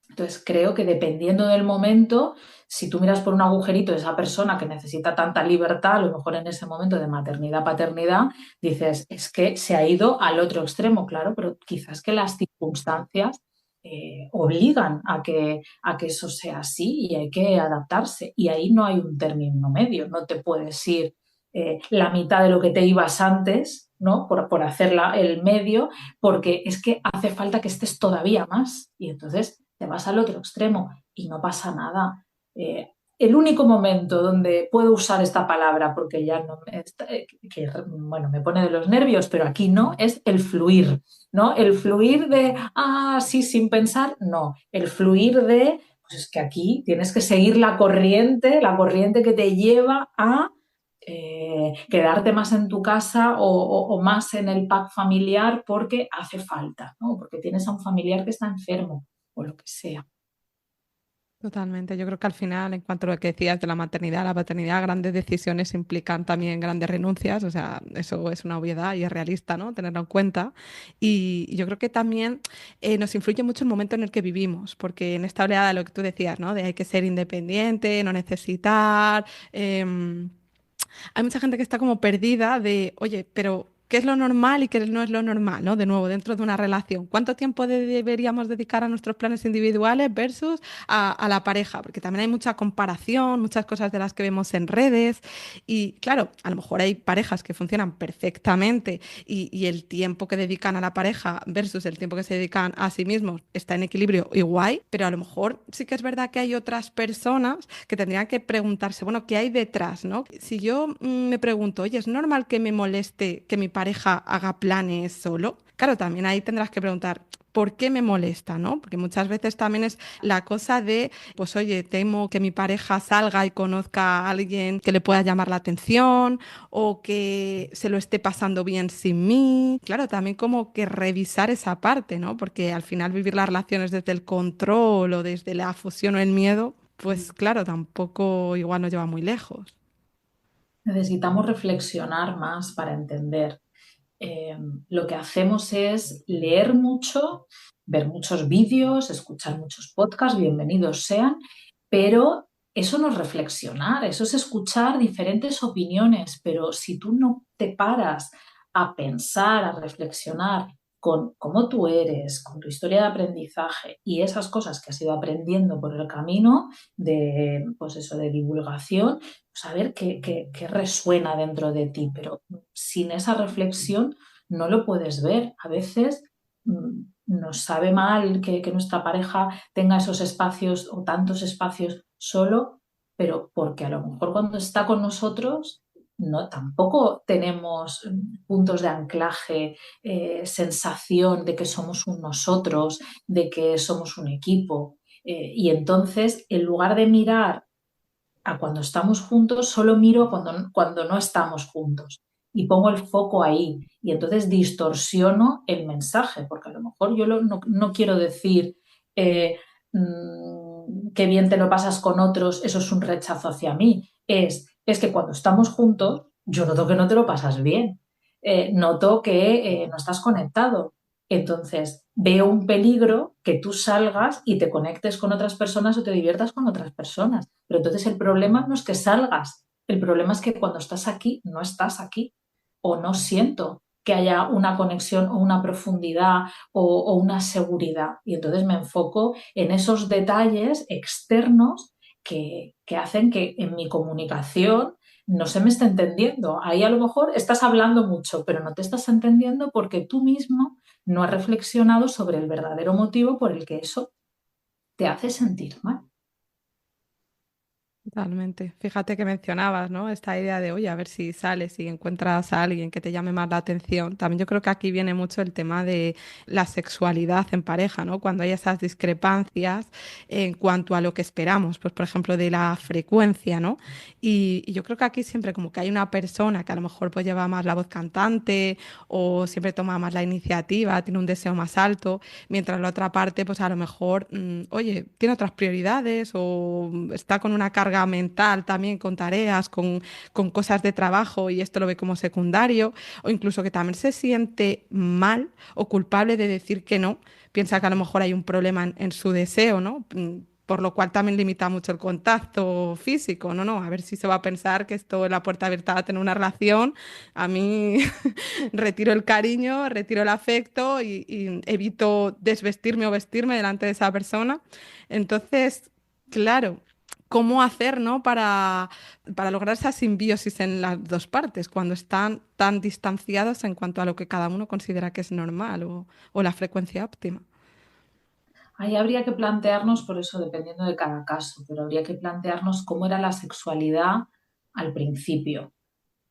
Entonces, creo que dependiendo del momento, si tú miras por un agujerito de esa persona que necesita tanta libertad, a lo mejor en ese momento de maternidad, paternidad, dices, es que se ha ido al otro extremo, claro, pero quizás que las circunstancias obligan a que eso sea así y hay que adaptarse. Y ahí no hay un término medio, no te puedes ir la mitad de lo que te ibas antes, ¿no? Por hacer el medio, porque es que hace falta que estés todavía más y entonces te vas al otro extremo y no pasa nada. El único momento donde puedo usar esta palabra, porque ya no bueno, me pone de los nervios, pero aquí no, es el fluir, ¿no? El fluir de, sí, sin pensar, no. El fluir de, pues es que aquí tienes que seguir la corriente que te lleva a quedarte más en tu casa o más en el pack familiar porque hace falta, ¿no? Porque tienes a un familiar que está enfermo o lo que sea. Totalmente. Yo creo que al final, en cuanto a lo que decías de la maternidad, la paternidad, grandes decisiones implican también grandes renuncias. O sea, eso es una obviedad y es realista, ¿no? Tenerlo en cuenta. Y yo creo que también nos influye mucho el momento en el que vivimos, porque en esta oleada, lo que tú decías, ¿no? De hay que ser independiente, no necesitar. Hay mucha gente que está como perdida de, oye, pero ¿qué es lo normal y qué no es lo normal, ¿no? De nuevo, dentro de una relación. ¿Cuánto tiempo deberíamos dedicar a nuestros planes individuales versus a la pareja? Porque también hay mucha comparación, muchas cosas de las que vemos en redes. Y claro, a lo mejor hay parejas que funcionan perfectamente y el tiempo que dedican a la pareja versus el tiempo que se dedican a sí mismos está en equilibrio y guay, pero a lo mejor sí que es verdad que hay otras personas que tendrían que preguntarse, bueno, ¿qué hay detrás, no? Si yo me pregunto, oye, ¿es normal que me moleste que mi pareja haga planes solo? Claro, también ahí tendrás que preguntar, ¿por qué me molesta, no? Porque muchas veces también es la cosa de, pues oye, temo que mi pareja salga y conozca a alguien que le pueda llamar la atención o que se lo esté pasando bien sin mí. Claro, también como que revisar esa parte, ¿no? Porque al final vivir las relaciones desde el control o desde la fusión o el miedo, pues claro, tampoco igual nos lleva muy lejos. Necesitamos reflexionar más para entender. Eh, lo que hacemos es leer mucho, ver muchos vídeos, escuchar muchos podcasts, bienvenidos sean, pero eso no es reflexionar, eso es escuchar diferentes opiniones, pero si tú no te paras a pensar, a reflexionar con cómo tú eres, con tu historia de aprendizaje y esas cosas que has ido aprendiendo por el camino de, pues eso, de divulgación, saber qué resuena dentro de ti, pero sin esa reflexión no lo puedes ver. A veces nos sabe mal que nuestra pareja tenga esos espacios o tantos espacios solo, pero porque a lo mejor cuando está con nosotros no tampoco tenemos puntos de anclaje, sensación de que somos un nosotros, de que somos un equipo. Y entonces, en lugar de mirar a cuando estamos juntos, solo miro cuando no estamos juntos y pongo el foco ahí y entonces distorsiono el mensaje, porque a lo mejor yo no quiero decir qué bien te lo pasas con otros, eso es un rechazo hacia mí, es que cuando estamos juntos yo noto que no te lo pasas bien, noto que no estás conectado. Entonces, veo un peligro que tú salgas y te conectes con otras personas o te diviertas con otras personas. Pero entonces el problema no es que salgas, el problema es que cuando estás aquí, no estás aquí o no siento que haya una conexión o una profundidad o una seguridad. Y entonces me enfoco en esos detalles externos que hacen que en mi comunicación no se me esté entendiendo. Ahí a lo mejor estás hablando mucho, pero no te estás entendiendo porque tú mismo no has reflexionado sobre el verdadero motivo por el que eso te hace sentir mal. Totalmente. Fíjate que mencionabas, ¿no? Esta idea de, oye, a ver si sales y encuentras a alguien que te llame más la atención. También yo creo que aquí viene mucho el tema de la sexualidad en pareja, ¿no? Cuando hay esas discrepancias en cuanto a lo que esperamos, pues por ejemplo de la frecuencia, ¿no? Y yo creo que aquí siempre como que hay una persona que a lo mejor pues lleva más la voz cantante o siempre toma más la iniciativa, tiene un deseo más alto, mientras la otra parte pues a lo mejor, oye, tiene otras prioridades o está con una carga mental también, con tareas, con cosas de trabajo y esto lo ve como secundario, o incluso que también se siente mal o culpable de decir que no, piensa que a lo mejor hay un problema en su deseo, ¿no? por lo cual también limita mucho el contacto físico. No, no, a ver si se va a pensar que esto es la puerta abierta a tener una relación. A mí retiro el cariño, retiro el afecto y evito desvestirme o vestirme delante de esa persona. Entonces, claro, ¿cómo hacer, ¿no? Para lograr esa simbiosis en las dos partes, cuando están tan distanciados en cuanto a lo que cada uno considera que es normal o la frecuencia óptima? Ahí habría que plantearnos, por eso dependiendo de cada caso, pero habría que plantearnos cómo era la sexualidad al principio.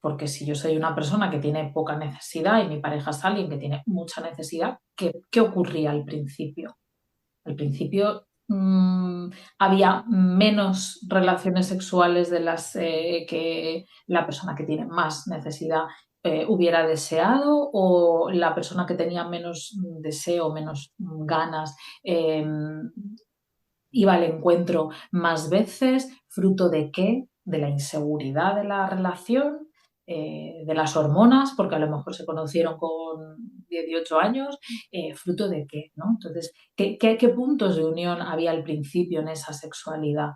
Porque si yo soy una persona que tiene poca necesidad y mi pareja es alguien que tiene mucha necesidad, ¿qué ocurría al principio? Al principio había menos relaciones sexuales de las que la persona que tiene más necesidad hubiera deseado, o la persona que tenía menos deseo, menos ganas, eh, iba al encuentro más veces. ¿Fruto de qué? De la inseguridad de la relación, de las hormonas, porque a lo mejor se conocieron con 18 años. ¿Fruto de qué? ¿No? Entonces, ¿qué puntos de unión había al principio en esa sexualidad?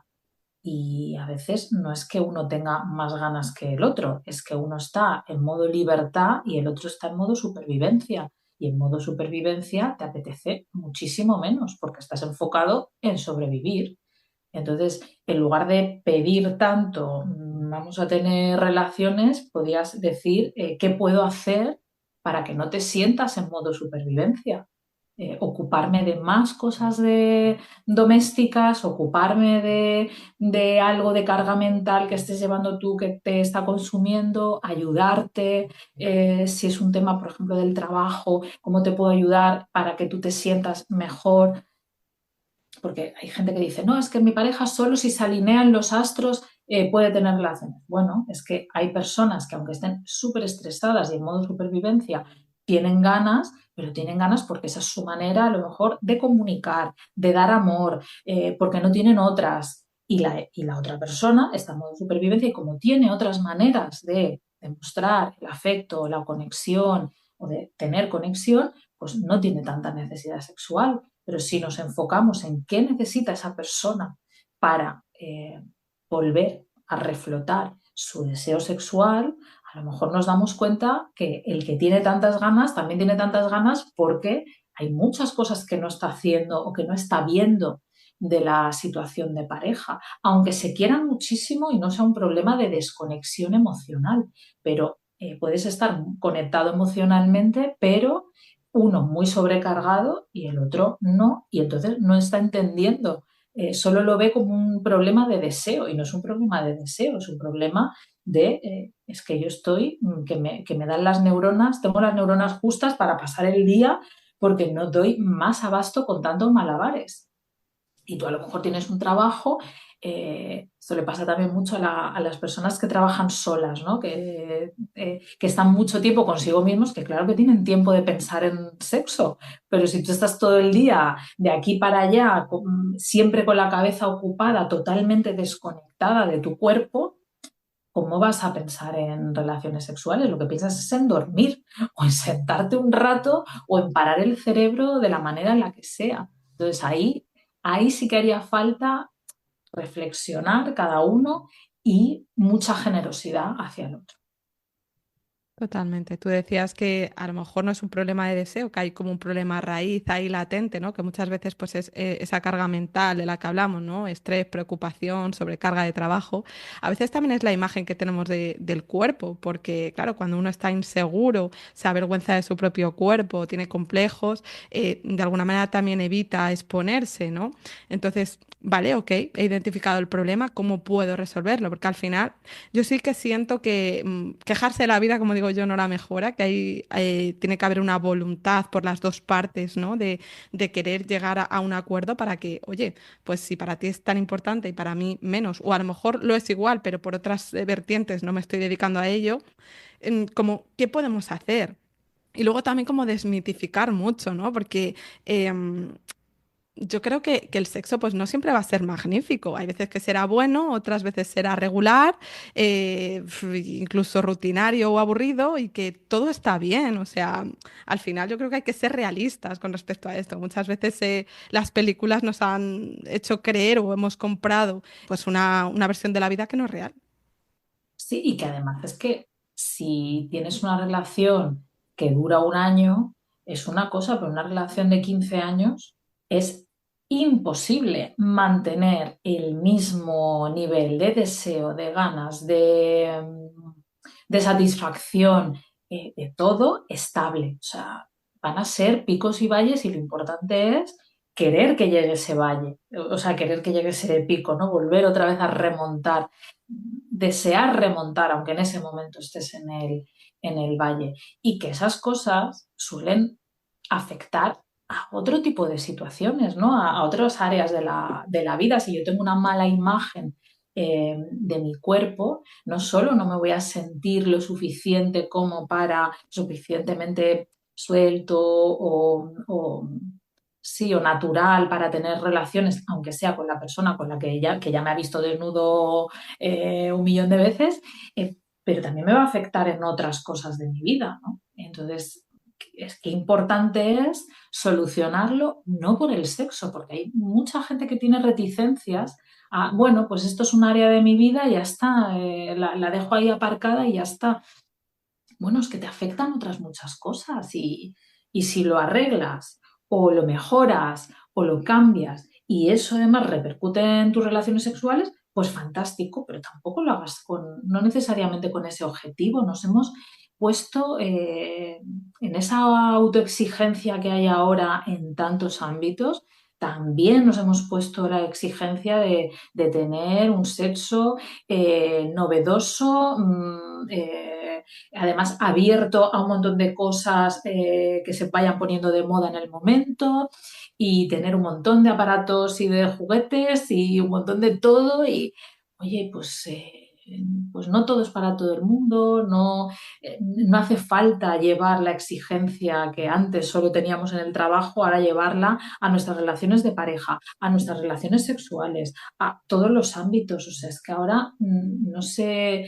Y a veces no es que uno tenga más ganas que el otro, es que uno está en modo libertad y el otro está en modo supervivencia. Y en modo supervivencia te apetece muchísimo menos porque estás enfocado en sobrevivir. Entonces, en lugar de pedir tanto, vamos a tener relaciones, podías decir, ¿qué puedo hacer para que no te sientas en modo supervivencia? Ocuparme de más cosas domésticas, ocuparme de algo de carga mental que estés llevando tú que te está consumiendo, ayudarte. Si es un tema, por ejemplo, del trabajo, ¿cómo te puedo ayudar para que tú te sientas mejor? Porque hay gente que dice, no, es que mi pareja solo si se alinean los astros puede tener relaciones. Bueno, es que hay personas que aunque estén súper estresadas y en modo supervivencia, tienen ganas, pero tienen ganas porque esa es su manera a lo mejor de comunicar, de dar amor, porque no tienen otras. Y la otra persona está en modo supervivencia y como tiene otras maneras de demostrar el afecto, la conexión o de tener conexión, pues no tiene tanta necesidad sexual. Pero si nos enfocamos en qué necesita esa persona para volver a reflotar su deseo sexual, a lo mejor nos damos cuenta que el que tiene tantas ganas también tiene tantas ganas porque hay muchas cosas que no está haciendo o que no está viendo de la situación de pareja, aunque se quieran muchísimo y no sea un problema de desconexión emocional, pero puedes estar conectado emocionalmente, pero uno muy sobrecargado y el otro no, y entonces no está entendiendo, solo lo ve como un problema de deseo y no es un problema de deseo, es un problema es que yo estoy, que me dan las neuronas, tengo las neuronas justas para pasar el día porque no doy más abasto con tantos malabares. Y tú a lo mejor tienes un trabajo, esto le pasa también mucho a las personas que trabajan solas, ¿no? Que están mucho tiempo consigo mismos, que claro que tienen tiempo de pensar en sexo, pero si tú estás todo el día de aquí para allá, siempre con la cabeza ocupada, totalmente desconectada de tu cuerpo, ¿cómo vas a pensar en relaciones sexuales? Lo que piensas es en dormir o en sentarte un rato o en parar el cerebro de la manera en la que sea. Entonces ahí sí que haría falta reflexionar cada uno y mucha generosidad hacia el otro. Totalmente. Tú decías que a lo mejor no es un problema de deseo, que hay como un problema raíz ahí latente, ¿no? Que muchas veces pues es esa carga mental de la que hablamos, ¿no? Estrés, preocupación, sobrecarga de trabajo. A veces también es la imagen que tenemos del cuerpo, porque claro, cuando uno está inseguro, se avergüenza de su propio cuerpo, tiene complejos, de alguna manera también evita exponerse, ¿no? Entonces, vale, ok, he identificado el problema, ¿cómo puedo resolverlo? Porque al final yo sí que siento que quejarse de la vida, como digo yo, no la mejora, que tiene que haber una voluntad por las dos partes, ¿no? De querer llegar a un acuerdo para que, oye, pues si para ti es tan importante y para mí menos, o a lo mejor lo es igual, pero por otras vertientes no me estoy dedicando a ello, como, ¿qué podemos hacer? Y luego también como desmitificar mucho, ¿no? Porque yo creo que el sexo pues no siempre va a ser magnífico. Hay veces que será bueno, otras veces será regular, incluso rutinario o aburrido y que todo está bien. O sea, al final yo creo que hay que ser realistas con respecto a esto. Muchas veces las películas nos han hecho creer o hemos comprado pues una versión de la vida que no es real. Sí, y que además es que si tienes una relación que dura un año, es una cosa, pero una relación de 15 años es imposible mantener el mismo nivel de deseo, de ganas, de satisfacción, de todo estable. O sea, van a ser picos y valles y lo importante es querer que llegue ese valle, o sea, querer que llegue ese pico, ¿no? Volver otra vez a remontar, desear remontar, aunque en ese momento estés en el valle. Y que esas cosas suelen afectar a otro tipo de situaciones, ¿no? A otras áreas de la vida. Si yo tengo una mala imagen de mi cuerpo, no solo no me voy a sentir lo suficiente como para suficientemente suelto sí, o natural para tener relaciones, aunque sea con la persona con la que ya me ha visto desnudo un millón de veces, pero también me va a afectar en otras cosas de mi vida, ¿no? Entonces, es que importante es solucionarlo no por el sexo, porque hay mucha gente que tiene reticencias a, bueno, pues esto es un área de mi vida y ya está, la dejo ahí aparcada y ya está. Bueno, es que te afectan otras muchas cosas y si lo arreglas o lo mejoras o lo cambias y eso además repercute en tus relaciones sexuales, pues fantástico, pero tampoco lo hagas con, no necesariamente con ese objetivo. Nos hemos puesto en esa autoexigencia que hay ahora en tantos ámbitos. También nos hemos puesto la exigencia de tener un sexo novedoso, además abierto a un montón de cosas que se vayan poniendo de moda en el momento y tener un montón de aparatos y de juguetes y un montón de todo y oye, pues no todo es para todo el mundo, no, no hace falta llevar la exigencia que antes solo teníamos en el trabajo, ahora llevarla a nuestras relaciones de pareja, a nuestras relaciones sexuales, a todos los ámbitos. O sea, es que ahora no se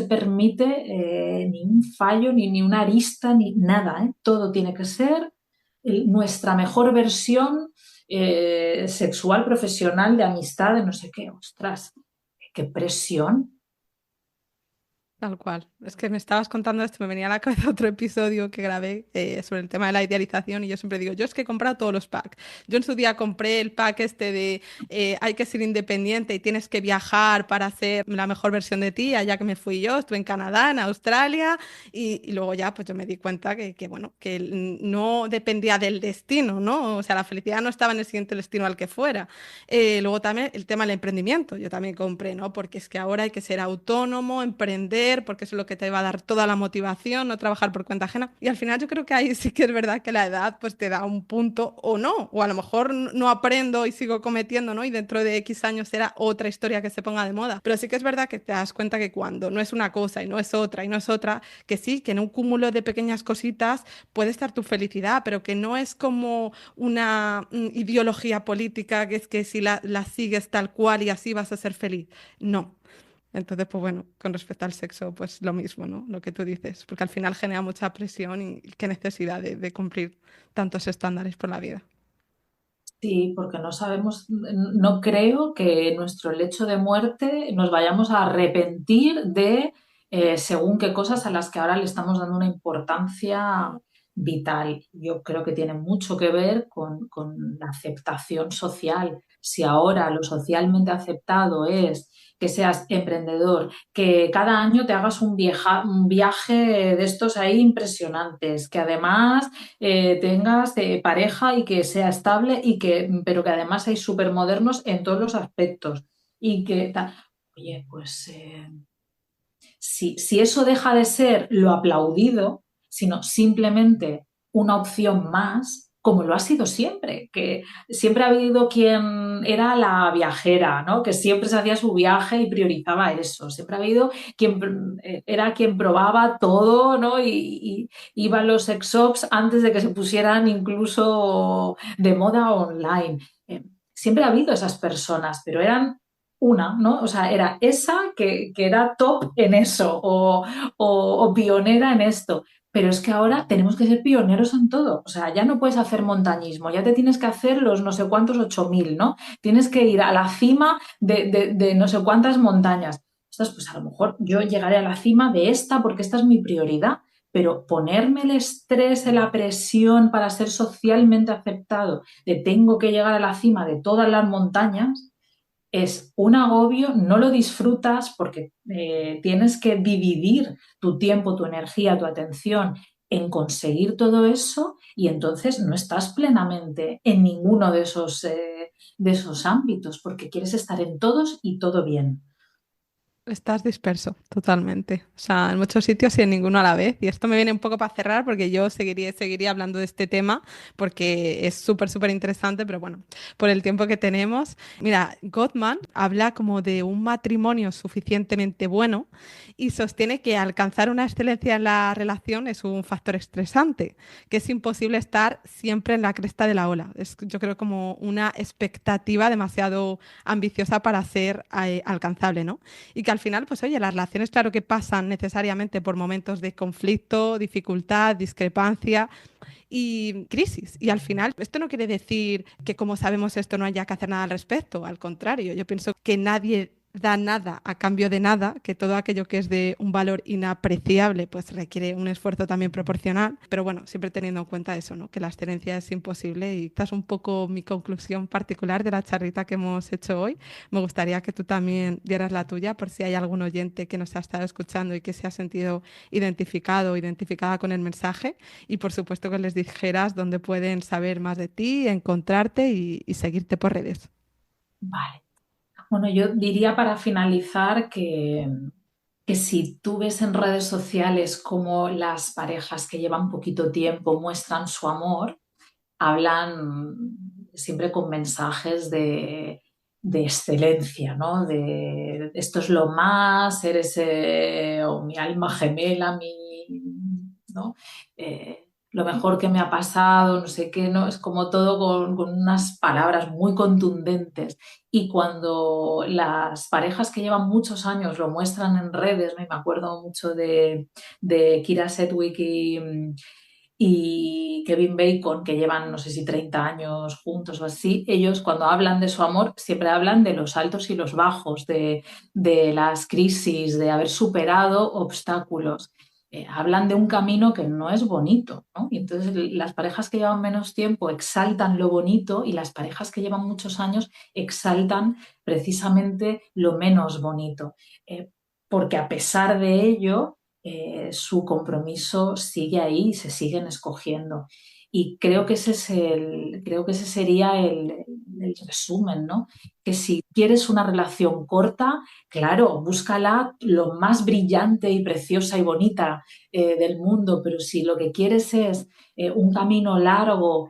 permite ni un fallo, ni una arista, ni nada. ¿Eh? Todo tiene que ser nuestra mejor versión sexual, profesional, de amistad, de no sé qué. Ostras, qué presión. Tal cual. Es que me estabas contando esto, me venía a la cabeza otro episodio que grabé sobre el tema de la idealización y yo siempre digo, yo es que he comprado todos los packs. Yo en su día compré el pack este de hay que ser independiente y tienes que viajar para ser la mejor versión de ti, allá que me fui yo, estuve en Canadá, en Australia y luego ya pues yo me di cuenta bueno, que no dependía del destino, ¿no? O sea, la felicidad no estaba en el siguiente destino al que fuera. Luego también el tema del emprendimiento, yo también compré, ¿no? Porque es que ahora hay que ser autónomo, emprender, porque eso es lo que te va a dar toda la motivación, no trabajar por cuenta ajena. Y al final yo creo que ahí sí que es verdad que la edad pues te da un punto o no, o a lo mejor no aprendo y sigo cometiendo, ¿no? Y dentro de X años será otra historia que se ponga de moda. Pero sí que es verdad que te das cuenta que cuando no es una cosa y no es otra y no es otra, que sí, que en un cúmulo de pequeñas cositas puede estar tu felicidad, pero que no es como una ideología política que es que si la sigues tal cual y así vas a ser feliz. No. Entonces, pues bueno, con respecto al sexo, pues lo mismo, ¿no? Lo que tú dices, porque al final genera mucha presión y qué necesidad de cumplir tantos estándares por la vida. Sí, porque no sabemos, no creo que en nuestro lecho de muerte nos vayamos a arrepentir de según qué cosas a las que ahora le estamos dando una importancia vital. Yo creo que tiene mucho que ver con la aceptación social. Si ahora lo socialmente aceptado es que seas emprendedor, que cada año te hagas un viaje de estos ahí impresionantes, que además tengas pareja y que sea estable pero que además hay súper modernos en todos los aspectos. Y que, oye, pues si eso deja de ser lo aplaudido, sino simplemente una opción más, como lo ha sido siempre, que siempre ha habido quien era la viajera, ¿no? Que siempre se hacía su viaje y priorizaba eso, siempre ha habido quien era quien probaba todo, ¿no? Y iba a los sex shops antes de que se pusieran incluso de moda online. siempre ha habido esas personas, pero eran una, ¿no? O sea, era esa que era top en eso o pionera en esto. Pero es que ahora tenemos que ser pioneros en todo. O sea, ya no puedes hacer montañismo, ya te tienes que hacer los no sé cuántos 8000, ¿no? Tienes que ir a la cima de no sé cuántas montañas. Ostras, pues a lo mejor yo llegaré a la cima de esta porque esta es mi prioridad, pero ponerme el estrés, la presión para ser socialmente aceptado, de tengo que llegar a la cima de todas las montañas, es un agobio, no lo disfrutas porque tienes que dividir tu tiempo, tu energía, tu atención en conseguir todo eso y entonces no estás plenamente en ninguno de esos ámbitos porque quieres estar en todos y todo bien. Estás disperso, totalmente. O sea, en muchos sitios y en ninguno a la vez. Y esto me viene un poco para cerrar porque yo seguiría hablando de este tema porque es súper, súper interesante, pero bueno, por el tiempo que tenemos. Mira, Gottman habla como de un matrimonio suficientemente bueno y sostiene que alcanzar una excelencia en la relación es un factor estresante, que es imposible estar siempre en la cresta de la ola. Es, yo creo, como una expectativa demasiado ambiciosa para ser alcanzable, ¿no? Y que al final, pues oye, las relaciones, claro que pasan necesariamente por momentos de conflicto, dificultad, discrepancia y crisis. Y al final, esto no quiere decir que como sabemos esto no haya que hacer nada al respecto. Al contrario, yo pienso que nadie da nada a cambio de nada, que todo aquello que es de un valor inapreciable pues requiere un esfuerzo también proporcional, pero bueno, siempre teniendo en cuenta eso, ¿no? Que la excelencia es imposible y esta es un poco mi conclusión particular de la charrita que hemos hecho hoy. Me gustaría que tú también dieras la tuya por si hay algún oyente que nos ha estado escuchando y que se ha sentido identificado o identificada con el mensaje y por supuesto que les dijeras dónde pueden saber más de ti, encontrarte y seguirte por redes. Vale. Bueno, yo diría para finalizar que si tú ves en redes sociales cómo las parejas que llevan poquito tiempo muestran su amor, hablan siempre con mensajes de excelencia, ¿no? De esto es lo más, eres o mi alma gemela, ¿no? Lo mejor que me ha pasado, no sé qué, ¿no? Es como todo con unas palabras muy contundentes. Y cuando las parejas que llevan muchos años lo muestran en redes, ¿no? Y me acuerdo mucho de Kira Sedgwick y Kevin Bacon, que llevan no sé si 30 años juntos o así, ellos cuando hablan de su amor siempre hablan de los altos y los bajos, de las crisis, de haber superado obstáculos. Hablan de un camino que no es bonito, ¿no? Y entonces las parejas que llevan menos tiempo exaltan lo bonito y las parejas que llevan muchos años exaltan precisamente lo menos bonito. Eh, Porque a pesar de ello, su compromiso sigue ahí y se siguen escogiendo. Y creo que creo que ese sería el resumen, ¿no? Que si quieres una relación corta, claro, búscala lo más brillante y preciosa y bonita del mundo, pero si lo que quieres es un camino largo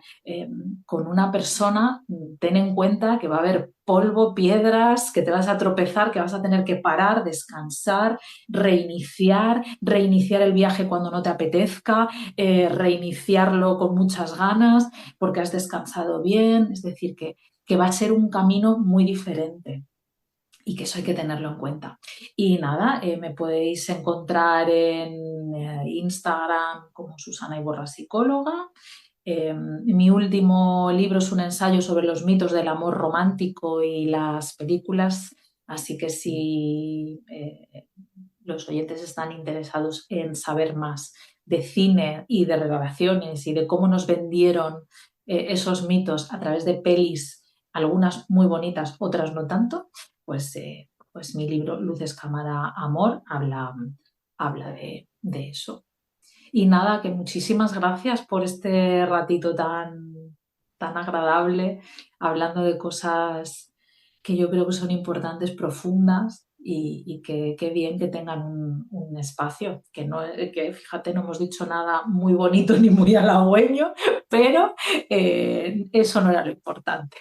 con una persona, ten en cuenta que va a haber polvo, piedras, que te vas a tropezar, que vas a tener que parar, descansar, reiniciar el viaje cuando no te apetezca, reiniciarlo con muchas ganas porque has descansado bien, es decir, que va a ser un camino muy diferente y que eso hay que tenerlo en cuenta. Y nada, me podéis encontrar en Instagram como Susana Iborra Psicóloga. Mi último libro es un ensayo sobre los mitos del amor romántico y las películas, así que si los oyentes están interesados en saber más de cine y de relaciones y de cómo nos vendieron esos mitos a través de pelis, algunas muy bonitas, otras no tanto, pues mi libro Luces, Cámara, Amor habla de eso. Y nada, que muchísimas gracias por este ratito tan agradable, hablando de cosas que yo creo que son importantes, profundas, y que qué bien que tengan un espacio, que, no, que fíjate, no hemos dicho nada muy bonito ni muy halagüeño, pero eso no era lo importante.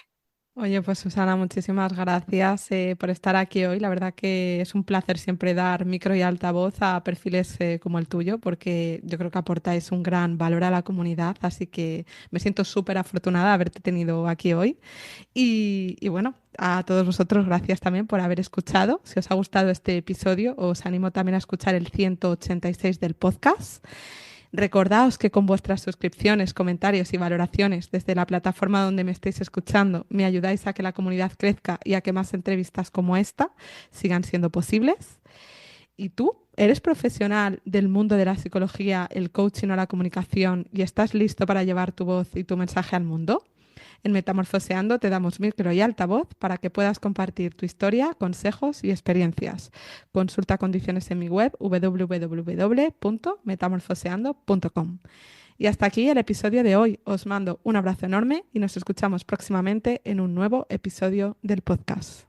Oye, pues Susana, muchísimas gracias por estar aquí hoy. La verdad que es un placer siempre dar micro y altavoz a perfiles como el tuyo, porque yo creo que aportáis un gran valor a la comunidad, así que me siento súper afortunada de haberte tenido aquí hoy. Y bueno, a todos vosotros, gracias también por haber escuchado. Si os ha gustado este episodio, os animo también a escuchar el 186 del podcast. Recordaos que con vuestras suscripciones, comentarios y valoraciones desde la plataforma donde me estéis escuchando, me ayudáis a que la comunidad crezca y a que más entrevistas como esta sigan siendo posibles. ¿Y tú? ¿Eres profesional del mundo de la psicología, el coaching o la comunicación y estás listo para llevar tu voz y tu mensaje al mundo? En Metamorfoseando te damos micro y altavoz para que puedas compartir tu historia, consejos y experiencias. Consulta condiciones en mi web www.metamorfoseando.com. Y hasta aquí el episodio de hoy. Os mando un abrazo enorme y nos escuchamos próximamente en un nuevo episodio del podcast.